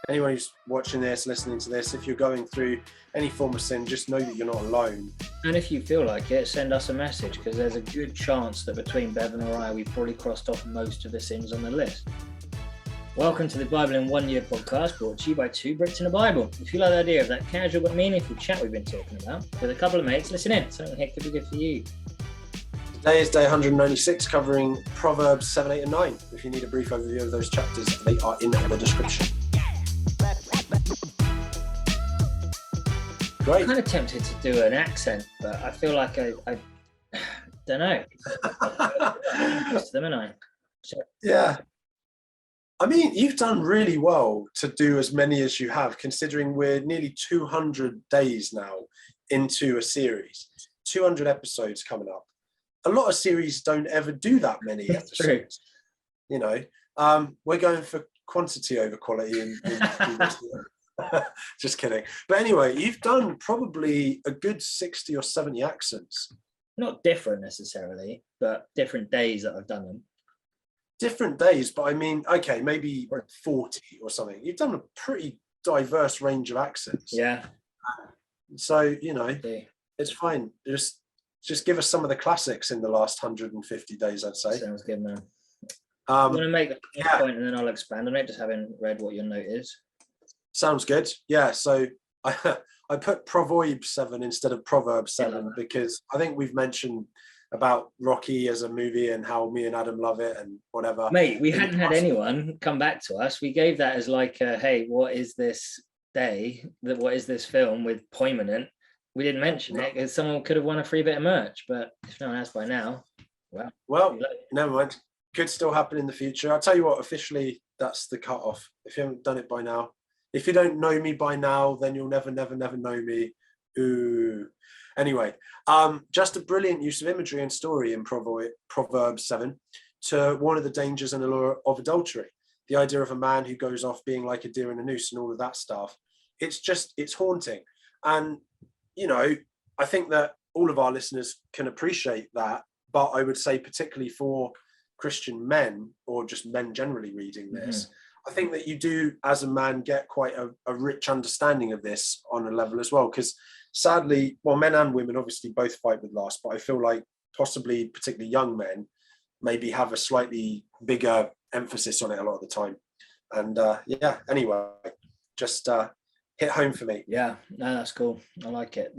Anyone who's watching this, listening to this, if you're going through any form of sin, just know that you're not alone. And if you feel like it, send us a message, because there's a good chance that between Bevan or I, we've probably crossed off most of the sins on the list. Welcome to the Bible in 1 Year podcast, brought to you by two Brits and a Bible. If you like the idea of that casual but meaningful chat we've been talking about with a couple of mates, listen in. Something here could be good for you. Today is day 196, covering Proverbs 7, 8 and 9. If you need a brief overview of those chapters, they are in the description. Great. I'm kind of tempted to do an accent, but I feel like I don't know. Them and I. So, yeah. I mean, you've done really well to do as many as you have, considering we're nearly 200 days now into a series. 200 episodes coming up. A lot of series don't ever do that many episodes. True. You know, we're going for quantity over quality in just kidding. But anyway, you've done probably a good 60 or 70 accents. Not different necessarily, but different days that I've done them. Different days, but I mean, okay, maybe 40 or something. You've done a pretty diverse range of accents. Yeah. So, you know, it's fine. Just give us some of the classics in the last 150 days, I'd say. Sounds good, man. I'm going to make a point and then I'll expand on it, just having read what your note is. Sounds good. Yeah, so I put Proverbs 7 instead of Proverbs 7 because I think we've mentioned about Rocky as a movie and how me and Adam love it and whatever. Mate, we hadn't had anyone come back to us. We gave that as like, hey, what is this day? What is this film with Poignant? We didn't mention it because someone could have won a free bit of merch, but if no one has by now, well, never mind. Could still happen in the future. I'll tell you what, officially, that's the cutoff. If you haven't done it by now, if you don't know me by now, then you'll never know me. Ooh. Anyway, just a brilliant use of imagery and story in Proverbs 7 to warn of the dangers and allure of adultery. The idea of a man who goes off being like a deer in a noose and all of that stuff. It's haunting. And, you know, I think that all of our listeners can appreciate that. But I would say particularly for Christian men or just men generally reading this, I think that you do, as a man, get quite a rich understanding of this on a level as well. Because sadly, well, men and women obviously both fight with lust, but I feel like possibly particularly young men maybe have a slightly bigger emphasis on it a lot of the time. And anyway, just hit home for me. Yeah, no, that's cool. I like it.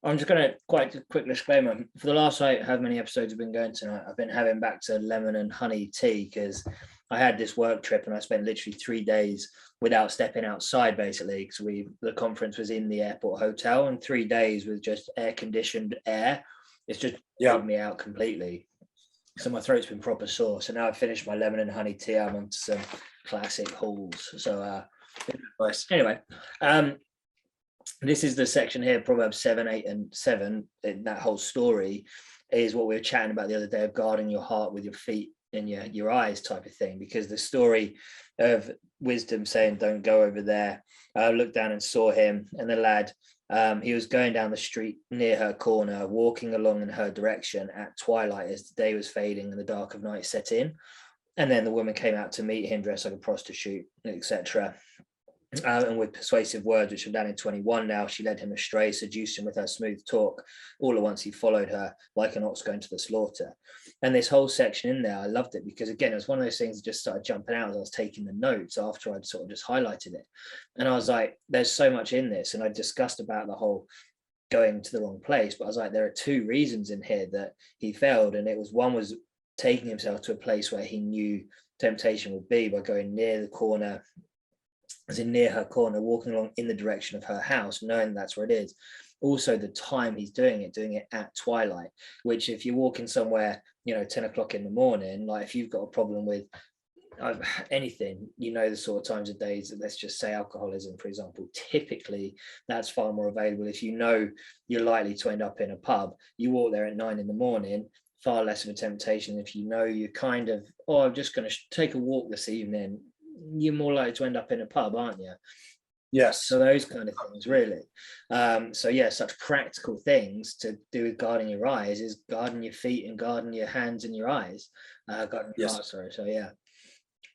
I'm just going to quite a quick disclaimer. For the last how many episodes have been going tonight, I've been having back to lemon and honey tea because I had this work trip and I spent literally 3 days without stepping outside, basically, because the conference was in the airport hotel, and 3 days with just air-conditioned air. It's just pulled me out completely. So my throat's been proper sore. So now I've finished my lemon and honey tea. I'm onto some classic hauls. So nice. Anyway, this is the section here, Proverbs 7, 8 and 7. That whole story is what we were chatting about the other day of guarding your heart with your feet and your eyes type of thing, because the story of wisdom saying don't go over there, looked down and saw him, and the lad, he was going down the street near her corner, walking along in her direction at twilight as the day was fading and the dark of night set in, and then the woman came out to meet him dressed like a prostitute, etc. And with persuasive words, which are down in 21 now, she led him astray, seduced him with her smooth talk. All at once he followed her like an ox going to the slaughter. And this whole section in there, I loved it because, again, it was one of those things that just started jumping out as I was taking the notes after I'd sort of just highlighted it. And I was like, there's so much in this. And I discussed about the whole going to the wrong place. But I was like, there are 2 reasons in here that he failed. And one was taking himself to a place where he knew temptation would be by going near the corner, as in near her corner, walking along in the direction of her house, knowing that's where it is. Also, the time he's doing it at twilight, which if you're walking somewhere, 10 o'clock in the morning, like if you've got a problem with anything, the sort of times of days, let's just say alcoholism, for example, typically that's far more available. If you're likely to end up in a pub, you walk there at 9 in the morning, far less of a temptation. If you're kind of, I'm just going to take a walk this evening, you're more likely to end up in a pub, aren't you? Yes. So those kind of things, really. Such practical things to do with guarding your eyes is guarding your feet and guarding your hands and your eyes. Guarding your heart, sorry. So, yeah.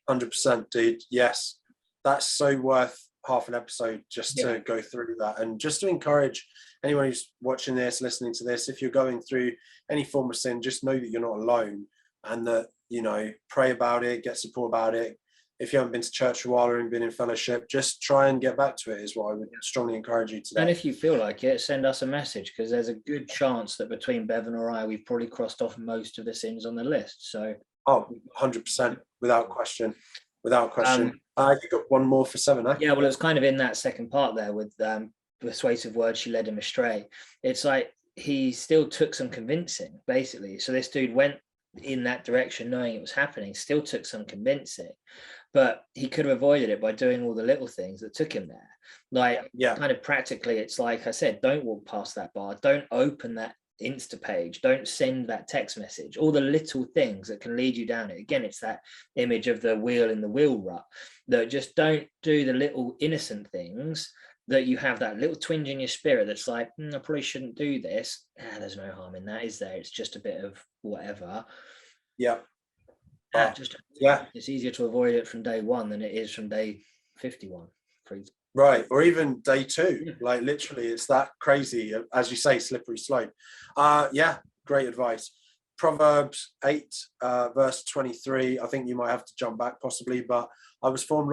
100%, dude. Yes. that's so worth half an episode just to go through that, and just to encourage anyone who's watching this, listening to this, if you're going through any form of sin, just know that you're not alone, and that, you know, pray about it, get support about it. If you haven't been to church for a while or even been in fellowship, just try and get back to it, is what I would strongly encourage you to do. And if you feel like it, send us a message, because there's a good chance that between Bevan or I, we've probably crossed off most of the sins on the list. So 100%, without question. You got one more for 7, eh? Yeah, well, it's kind of in that second part there with persuasive words, she led him astray. It's like he still took some convincing, basically. So this dude went in that direction knowing it was happening, still took some convincing, but he could have avoided it by doing all the little things that took him there. Like, kind of practically, it's like I said, don't walk past that bar, don't open that Insta page, don't send that text message, all the little things that can lead you down it. Again, it's that image of the wheel in the wheel rut, that just don't do the little innocent things that you have that little twinge in your spirit that's like, I probably shouldn't do this. There's no harm in that, is there? It's just a bit of whatever. It's easier to avoid it from day 1 than it is from day 51. Right, or even day 2. Like, literally, it's that crazy, as you say, slippery slope. Great advice. Proverbs 8 verse 23. I think you might have to jump back possibly, but I was formed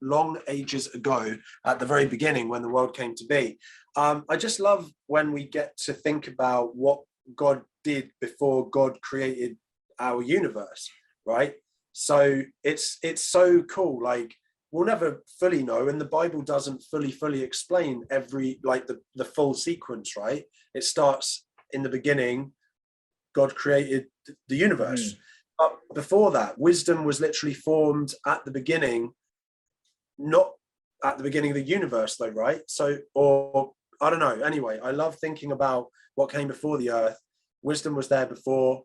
long ages ago, at the very beginning, when the world came to be. I just love when we get to think about what God did before God created our universe, right? So it's so cool. Like, we'll never fully know, and the Bible doesn't fully explain every, like, the full sequence, right? It starts in the beginning, God created the universe. But before that, wisdom was literally formed at the beginning, not at the beginning of the universe though, right? So, or I don't know. Anyway, I love thinking about what came before the earth. Wisdom was there before.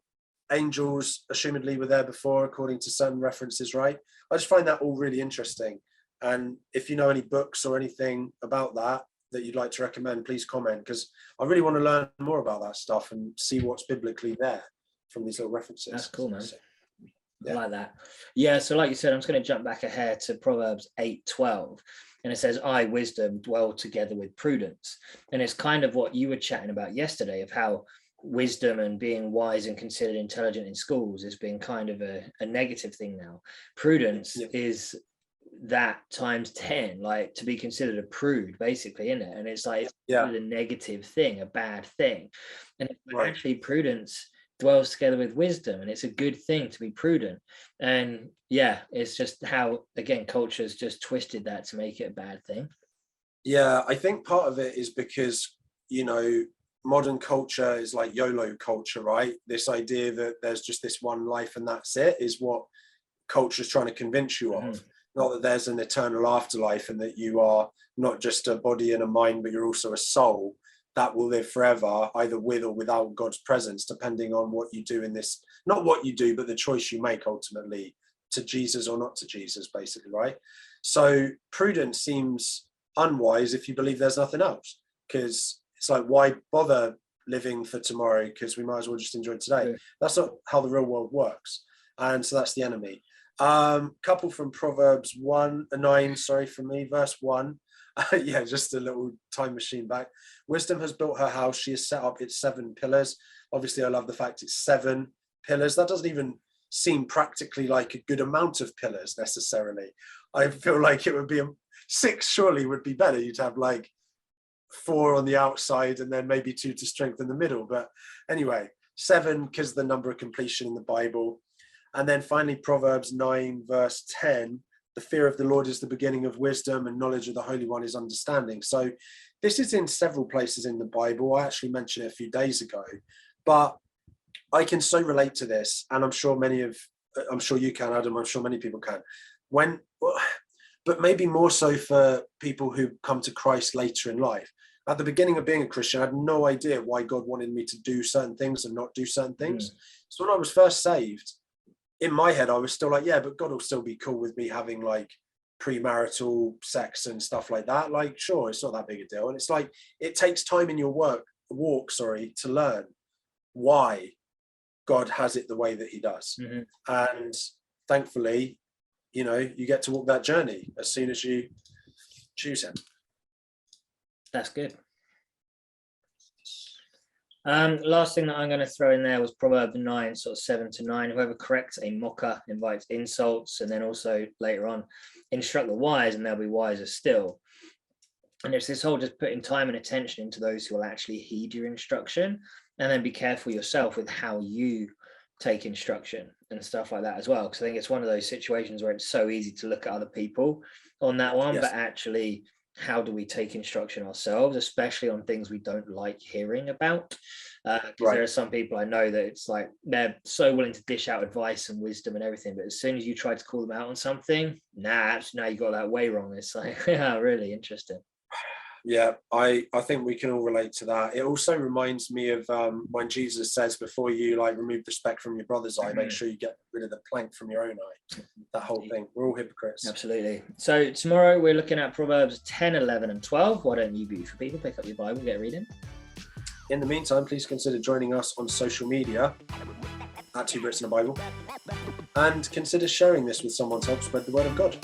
Angels assumedly were there before, according to certain references, right? I just find that all really interesting. And if you know any books or anything about that you'd like to recommend, please comment, because I really want to learn more about that stuff and see what's biblically there from these little references. That's cool, man. So, I like that. Yeah, so like you said, I'm just going to jump back ahead to Proverbs 8:12, and it says, I, wisdom, dwell together with prudence. And it's kind of what you were chatting about yesterday, of how wisdom and being wise and considered intelligent in schools has been kind of a negative thing now. Prudence is that times 10, like, to be considered a prude, basically, isn't it? And it's like, it's a negative thing, a bad thing. And actually, prudence dwells together with wisdom, and it's a good thing to be prudent. And it's just how, again, culture's just twisted that to make it a bad thing. I think part of it is because, you know, modern culture is like YOLO culture, right? This idea that there's just this one life and that's it, is what culture's trying to convince you of. Not that there's an eternal afterlife, and that you are not just a body and a mind, but you're also a soul that will live forever, either with or without God's presence, depending on what you do in this, not what you do, but the choice you make ultimately, to Jesus or not to Jesus, basically, right? So prudence seems unwise if you believe there's nothing else, because it's like, why bother living for tomorrow, because we might as well just enjoy today. That's not how the real world works. And so that's the enemy. Couple from Proverbs 9, from me, verse 1. Just a little time machine back. Wisdom has built her house, she has set up its 7 pillars. Obviously, I love the fact it's 7 pillars. That doesn't even seem practically like a good amount of pillars necessarily. I feel like it would be 6 surely would be better. You'd have like 4 on the outside and then maybe 2 to strengthen the middle. But anyway, 7, because the number of completion in the Bible. And then finally, Proverbs 9, verse 10, the fear of the Lord is the beginning of wisdom, and knowledge of the Holy One is understanding. So this is in several places in the Bible. I actually mentioned it a few days ago, but I can so relate to this. And I'm sure you can, Adam, I'm sure many people can. But maybe more so for people who come to Christ later in life. At the beginning of being a Christian, I had no idea why God wanted me to do certain things and not do certain things. So when I was first saved, in my head, I was still like, but God will still be cool with me having like premarital sex and stuff like that. Like, sure, it's not that big a deal. And it's like, it takes time in your walk to learn why God has it the way that he does. And thankfully, you know, you get to walk that journey as soon as you choose him. That's good. Last thing that I'm going to throw in there was Proverbs 9, sort of 7-9. Whoever corrects a mocker invites insults, and then also later on, instruct the wise, and they'll be wiser still. And it's this whole just putting time and attention into those who will actually heed your instruction, and then be careful yourself with how you take instruction and stuff like that as well. Because I think it's one of those situations where it's so easy to look at other people on that one, but actually, how do we take instruction ourselves, especially on things we don't like hearing about? Because there are some people I know that it's like they're so willing to dish out advice and wisdom and everything, but as soon as you try to call them out on something, now you got that way wrong. It's like, yeah, really interesting. Yeah, I think we can all relate to that. It also reminds me of when Jesus says, before you like remove the speck from your brother's eye, make sure you get rid of the plank from your own eye. That whole thing. We're all hypocrites. Absolutely. So tomorrow we're looking at Proverbs 10, 11, and 12. Why don't you beautiful people pick up your Bible and get reading? In the meantime, please consider joining us on social media at 2 Brits and a Bible, and consider sharing this with someone to help spread the word of God.